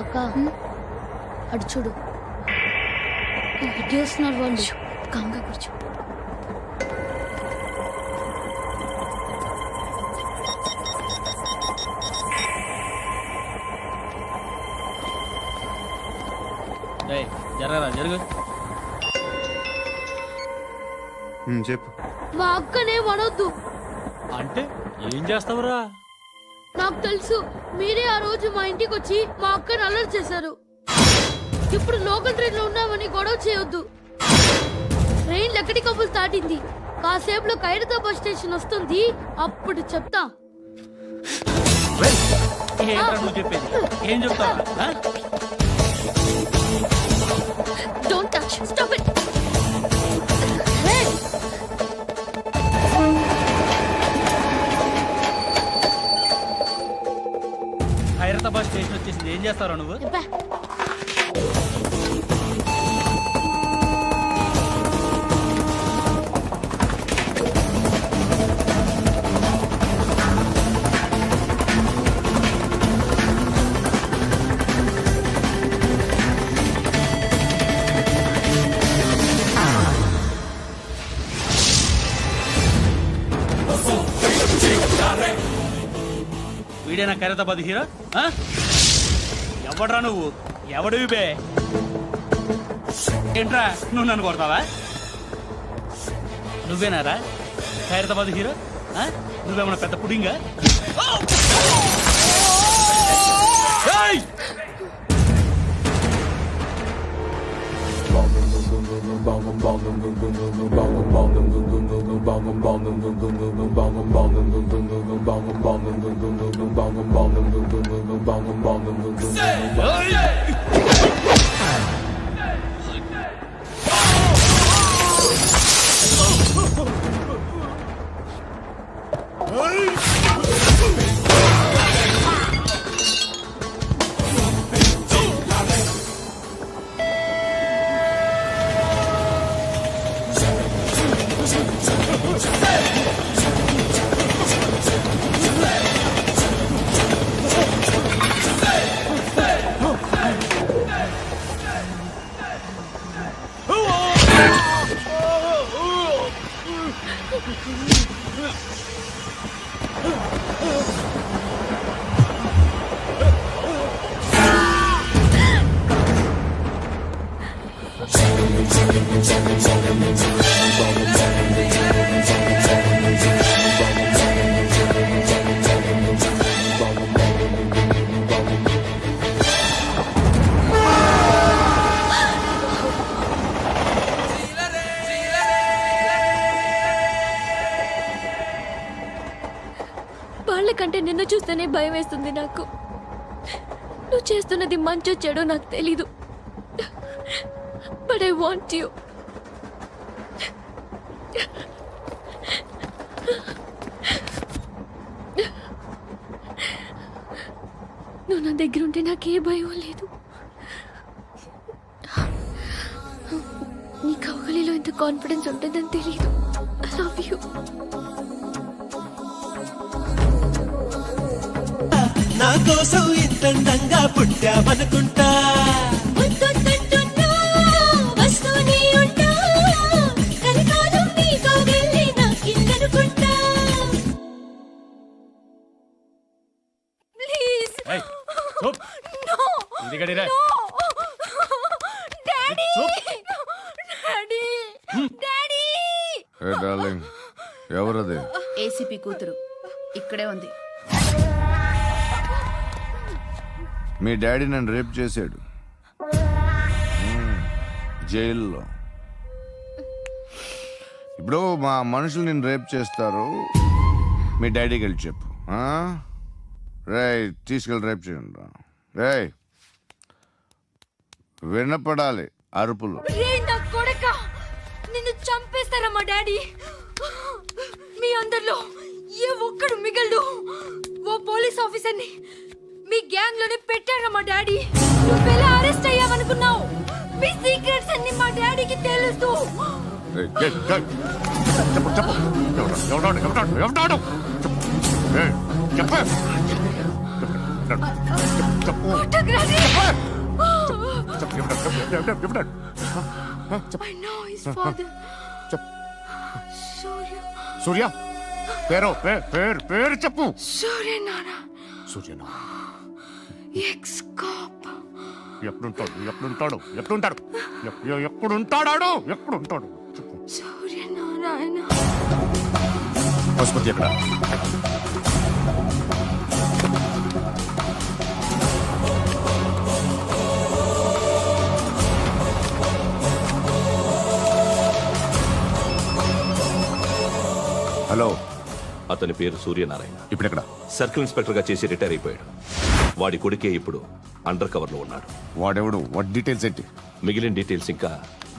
అక్క అటు చూడు, ఇటు వస్తున్నారు వాళ్ళు. కాంగా కూర్చో. జరగరా జరుగు. చెప్పు. మా అక్కనే వనొద్దు. అంటే ఏం చేస్తావురా? నాకు తెలుసు, మీరే ఆ రోజు మా ఇంటికి వచ్చి మా అక్కని అల్లరి చేశారు. ఇప్పుడు లోకల్ ట్రైన్ లో ఉన్నామని గొడవ చేయొద్దు. ట్రైన్ ఎక్కడి కబులు దాటింది. కాసేపులో ఖైరతాబాద్ స్టేషన్ వస్తుంది, అప్పుడు చెప్తా. ఏంట్రా నువ్వు చెప్పేది? ఏం చెప్తావా? Don't touch, stop it. Khairatabad station వచ్చేసింది, ఏం చేస్తారా నువ్వు? వీడేనా ఖైరతాబాద్ హీరో? ఎవడ్రా నువ్వు? ఎవడివి బే? ఏంట్రా నువ్వు నన్ను కొడతావా? నువ్వేనారా ఖైరతాబాద్ హీరో? నువ్వేమన్నా పెద్ద పుడింగా? వాళ్ళకంటే నిన్ను చూస్తేనే భయం వేస్తుంది నాకు. నువ్వు చేస్తున్నది మంచో చెడో నాకు తెలీదు, బట్ ఐ వాంట్ యూ. నువ్వు నా దగ్గర ఉంటే నాకే భయం లేదు. నీ కౌగలిలో ఎంత కాన్ఫిడెన్స్ ఉంటుందని తెలీదు. I love you. నా కోసం ఇంతంగా పుట్టామనుకుంటా. ఎవరది? ఏసీపీ కూతురు ఇక్కడే ఉంది. మీ డాడీ నన్ను రేప్ చేశాడు జైల్లో. ఇప్పుడు మా మనుషులు నేను రేప్ చేస్తారు, మీ డాడీకి వెళ్ళి చెప్పు. రేయ్ తీసుకెళ్ళి రేప్ చేయండి. రేయ్ వినపడాలి అరుపులు. నిన్ను చంపేస్తారా మా డాడీ? మీ అందరిలో ఏ ఒక్కడు మిగలడు. ఓ పోలీస్ ఆఫీసర్ని మీ గ్యాంగ్ లోనే పెట్టారా మా డాడీ? నువ్వెలా అరెస్ట్ అయ్యావనుకున్నావు? మీ సీక్రెట్స్ అన్ని మా డాడీకి తెలుసు. చెప్పు చెప్పు కొట్టకురా రే. చెప్పు ఎవడాడు? I know his father. చెప్పు. సూర్య. సూర్య పేరు చెప్పు. సూర్యనారాయణ. సూర్యనా ఎక్స్-కాప్. ఎప్పుడుంటాడు చెప్పు. సూర్యనారాయణ. పశుపతి ఎక్కడ? హలో, అతని పేరు సూర్యనారాయణ. ఇప్పుడెక్కడ? సర్కిల్ ఇన్స్పెక్టర్ గా చేసి రిటైర్ అయిపోయాడు. వాడి కొడుకే ఇప్పుడు అండర్ కవర్ లో ఉన్నాడు. వాడెవడు? వాట్ డీటెయిల్స్ ఏంటి? మిగిలిన డీటెయిల్స్ ఇంకా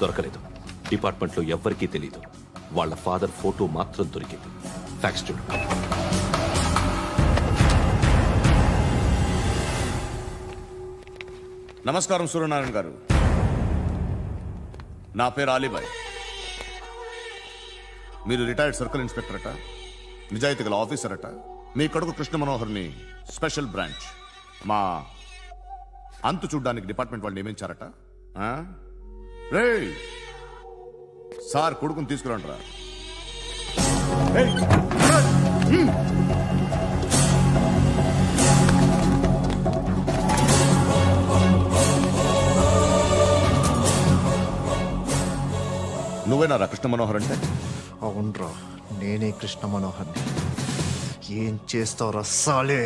దొరకలేదు. డిపార్ట్మెంట్ లో ఎవ్వరికీ తెలియదు. వాళ్ళ ఫాదర్ ఫోటో మాత్రం దొరికింది. ఫ్యాక్స్ చూడు. నమస్కారం సూర్యనారాయణ గారు. నా పేరు అలీబాయ్. మీరు రిటైర్డ్ సర్కిల్ ఇన్స్పెక్టర్ అట, నిజాయితీ గల ఆఫీసర్ అట. మీ కొడుకు కృష్ణ మనోహర్ని స్పెషల్ బ్రాంచ్ మా అంతు చూడ్డానికి డిపార్ట్మెంట్ వాళ్ళు నియమించారట. రే సార్, కొడుకుని తీసుకురంటారా? నువ్వేనారా కృష్ణ మనోహర్ అంటే? అవునరా, నేనే కృష్ణ మనోహర్ని. ఏం చేస్తావురా సాలే?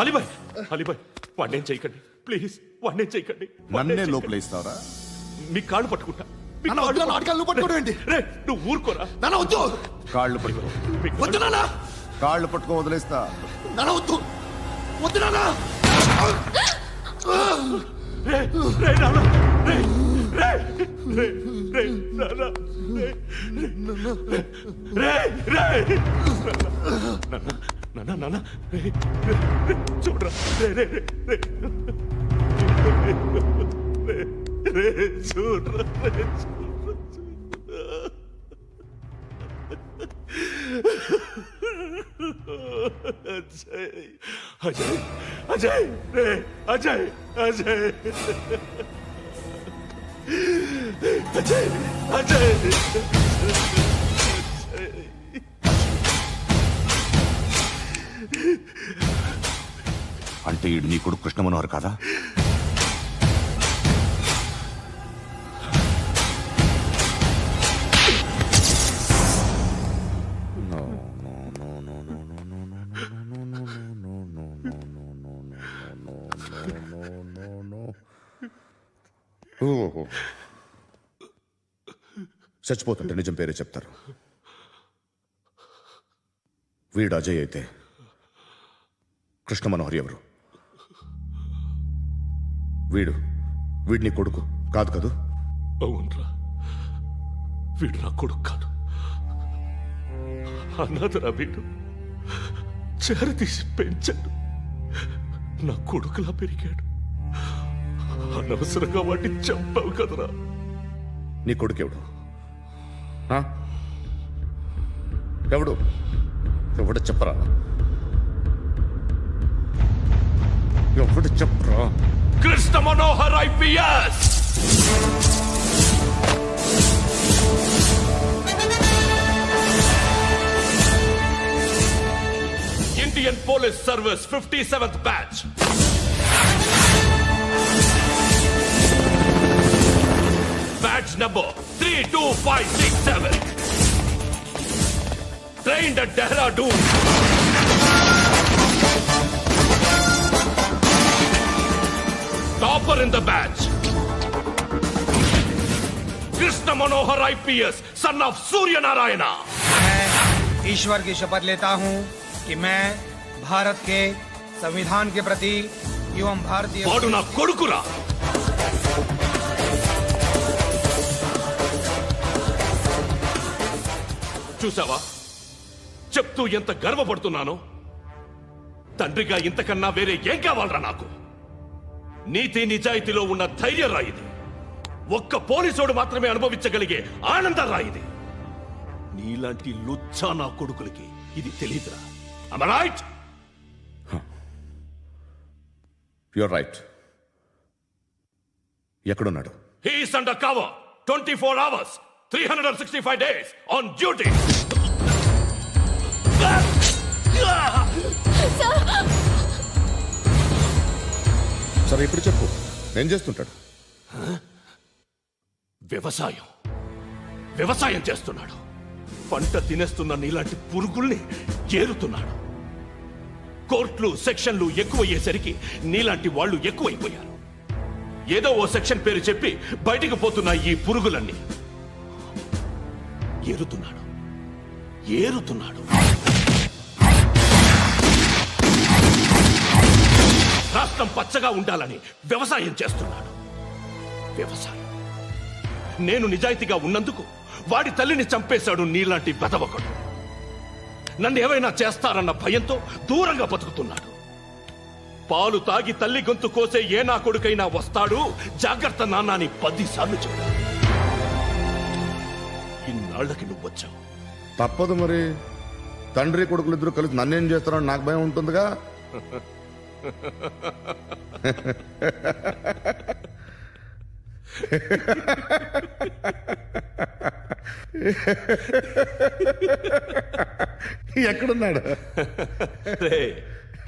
అలీబాయ్, అలీబాయ్, వాడినేం చేయకండి ప్లీజ్, వాడినేం చేయకండి. నన్నే లోపల ఇస్తావరా? మీ కాళ్ళు పట్టుకుంటా. రే, నువ్వు ఊరుకోరా. కాళ్ళు పట్టుకో. కాళ్ళు పట్టుకో వదిలేస్తా. రే, రే, నాన్న, రే, రే, రే, రే, నాన్న, రే, రే, రే, నాన్న, నాన్న, రే, రే, రే, చూడరా, రే, రే, రే, రే, రే, రే, చూడరా, రే, చూడరా, అజయ్, అజయ్, అజయ్, రే, అజయ్, అజయ్, అజయ్, అజయ్, అంటే ఈడు నీ కొడుకు కృష్ణ మనోహర్ కాదా? చచ్చిపోతుంటే నిజం పేరే చెప్తారు. వీడు అజయ్ అయితే కృష్ణ మనోహర్ ఎవరు? వీడిని కొడుకు కాదు కదూ? అవునరా, వీడు నా కొడుకు కాదు. అనాథరా వీడు. చేరతీసి పెంచాడు. నా కొడుకులా పెరిగాడు. అనవసరంగా వాడిని చంపావు కదరా. నీ కొడుకు ఎవడు? ఎవడు ఎవడు చెప్పరా? ఎవడు చెప్పరా? Krishna Manohar IPS. Indian Police Service 57th batch. Batch number 32567. Trained at Dehradun. Topper in the batch. Krishna Manohar IPS, son of Surya Narayana. मैं ईश्वर की शपथ लेता हूं कि मैं भारत के संविधान के प्रति एवं भारतीय వాడు నా కొడుకురా. చూసావా, చెప్తూ ఎంత గర్వపడుతున్నానో. తండ్రిగా ఇంతకన్నా వేరే ఏం కావాలరా నాకు? నీతి నిజాయితీలో ఉన్న ధైర్యం రాయిది. ఒక్క పోలీసోడు మాత్రమే అనుభవించగలిగే ఆనందం రాయిది. నీలాంటి లుచ్చా నా కొడుకులకి ఇది తెలీదురా. Am I right? You're right. ఎక్కడున్నాడు? He is under cover 24 hours 365 days on duty. సరే ఇప్పుడు చెప్పు, ఏం చేస్తుంటాడు? వ్యవసాయం చేస్తున్నాడు. పంట తినేస్తున్న నీలాంటి పురుగుల్ని ఏరుతున్నాడు. కోర్టులు సెక్షన్లు ఎక్కువయ్యేసరికి నీలాంటి వాళ్ళు ఎక్కువైపోయారు. ఏదో ఓ సెక్షన్ పేరు చెప్పి బయటికి పోతున్న ఈ పురుగులన్నీ ఏరుతున్నాడు. రాష్ట్రం పచ్చగా ఉండాలని వ్యవసాయం చేస్తున్నాడు. నేను నిజాయితీగా ఉన్నందుకు వాడి తల్లిని చంపేశాడు నీలాంటి వెధవకుడు. నన్ను ఏమైనా చేస్తారన్న భయంతో దూరంగా బతుకుతున్నాడు. పాలు తాగి తల్లి గొంతు కోసే ఏ నా కొడుకైనా వస్తాడు, జాగ్రత్త నాన్న అని 10 సార్లు చెప్పాడు. ఇన్నాళ్ళకి నువ్వు వచ్చావు. తప్పదు మరి, తండ్రి కొడుకులు ఇద్దరు కలిసి నన్నేం చేస్తారని నాకు భయం ఉంటుందిగా. ఎక్కడున్నాడు?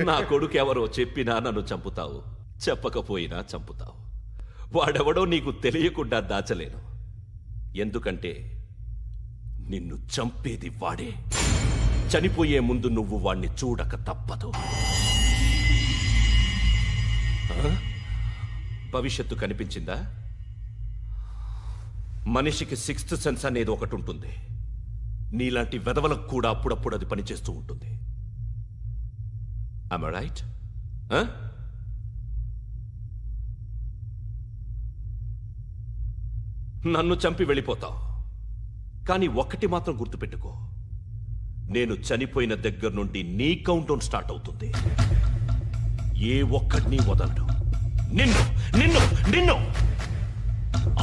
నా కొడుకు ఎవరో చెప్పినా నన్ను చంపుతావు, చెప్పకపోయినా చంపుతావు. వాడెవడో నీకు తెలియకుండా దాచలేను. ఎందుకంటే నిన్ను చంపేది వాడే. చనిపోయే ముందు నువ్వు వాణ్ణి చూడక తప్పదు. భవిష్యత్తు కనిపించిందా? మనిషికి 6th సెన్స్ అనేది ఒకటి ఉంటుంది. నీలాంటి వెధవలకు కూడా అప్పుడప్పుడు అది పనిచేస్తూ ఉంటుంది. Am I right? నన్ను చంపి వెళ్ళిపోతావు. కానీ ఒక్కటి మాత్రం గుర్తుపెట్టుకో, నేను చనిపోయిన దగ్గర నుండి నీ కౌంట్ డౌన్ స్టార్ట్ అవుతుంది. ఏ ఒక్కడిని వదలడు. నిన్ను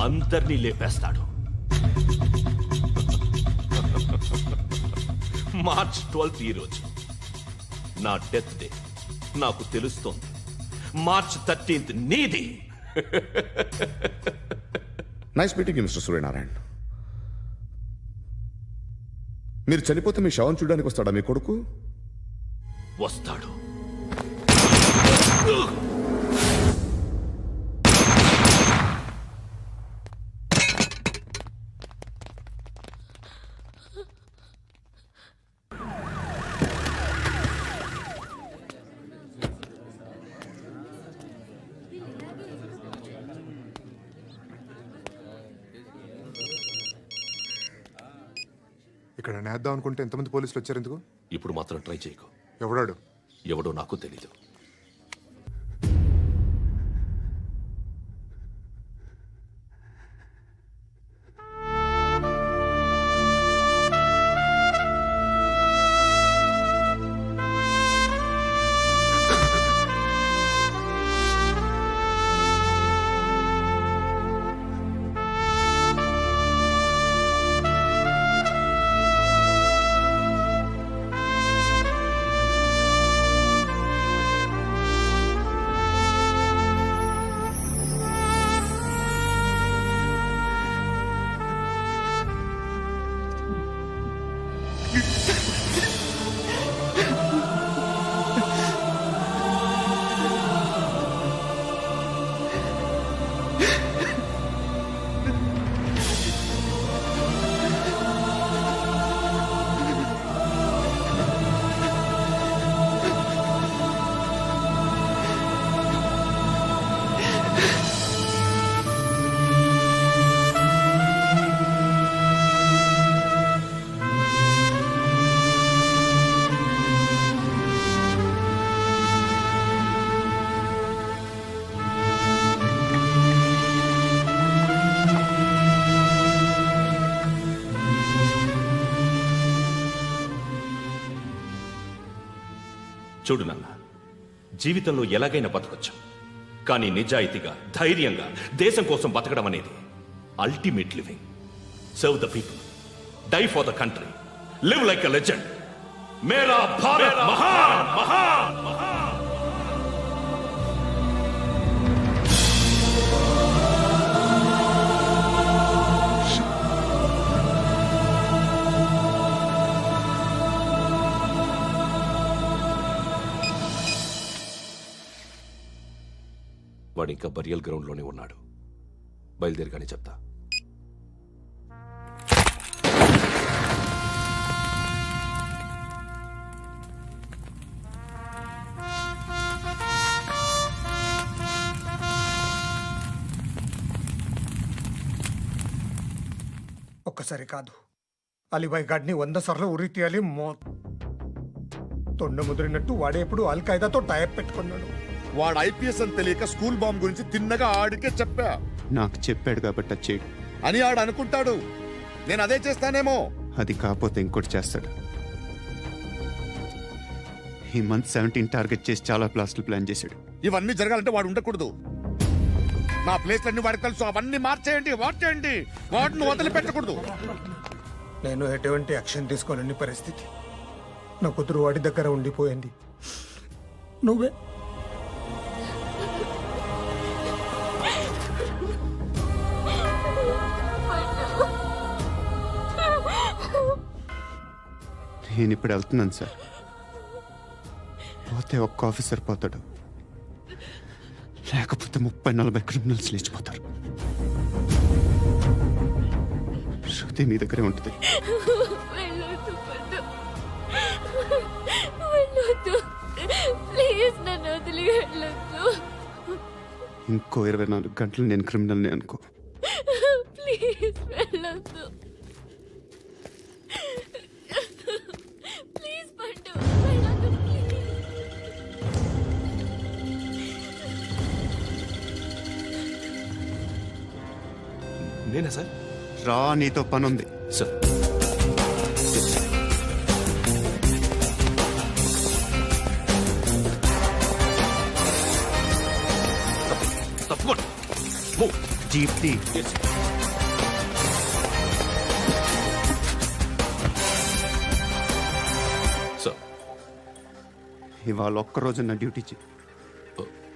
అందరినీ లేపేస్తాడు. మార్చ్ 12th ఈ రోజు నా డెత్ డే. నాకు తెలుస్తోంది. మార్చ్ 13th నీది. Nice meeting you mister Suryanarayan. మీరు చనిపోతే మీ శవం చూడడానికి వస్తాడా మీ కొడుకు? వస్తాడు. ఇక్కడ నేద్దాం అనుకుంటే ఎంతమంది పోలీసులు వచ్చారు ఎందుకు? ఇప్పుడు మాత్రం ట్రై చేయకు. ఎవడో నాకు తెలీదు. చూడు నాన్న, జీవితంలో ఎలాగైనా బతకొచ్చు. కానీ నిజాయితీగా, ధైర్యంగా దేశం కోసం బతకడం అనేది ultimate living. Serve the people, die for the country, live like a legend. మేరా భారత్ మహాన్ మహాన్ మహాన్. వాడు ఇంకా బరియల్ గ్రౌండ్లోనే ఉన్నాడు. బయలుదేరిగానే చెప్తా. ఒక్కసారి కాదు, అలీబాయ్ గాడిని 100 సార్లు ఉరి తీయాలి. తొండ ముదిరినట్టు వాడే ఎప్పుడు అల్ ఖైదాతో టైప్ పెట్టుకున్నాడు. వాడు ఐపీఎస్ అని తెలియక స్కూల్ బాంబ్ గురించి తిన్నగా ఆడికే చెప్పా. నాకు చెప్పాడు కాబట్టి అది చేయడు అని ఆడు అనుకుంటాడు. నేను అదే చేస్తానేమో. అది కాకపోతే ఇంకోటి చేస్తాడు. ఈ మంత్ 17 టార్గెట్ చేసి చాలా ప్లాస్టులు ప్లాన్ చేశాడు. ఇవన్నీ జరగాలంటే వాడు ఉండకూడదు. నా ప్లేస్లన్నీ వాడికి తెలుసు. అవన్నీ మార్చేయండి, మార్చేయండి. వాటిని వదిలిపెట్టకూడదు. నేను ఎటువంటి యాక్షన్ తీసుకోలేని పరిస్థితి. నా కూతురు వాడి దగ్గర ఉండిపోయింది. నువ్వే నేను ఇప్పుడు వెళ్తున్నాను సార్. పోతే ఒక్క ఆఫీసర్ పోతాడు, లేకపోతే 30-40 క్రిమినల్స్ లేచిపోతారు. శృతి మీ దగ్గరే ఉంటుంది. ఇంకో 24 గంటలు నేను క్రిమినల్ని అనుకో. ప్లీజ్ వెళ్ళొద్దు. ప్లీజ్ పండు వెళ్ళొద్దు. నేనా సార్? రా, నీతో పని ఉంది సార్. తప్పకుండా జీప్ తీ. సార్, ఇవాళ ఒక్కరోజు నా డ్యూటీ చేయి.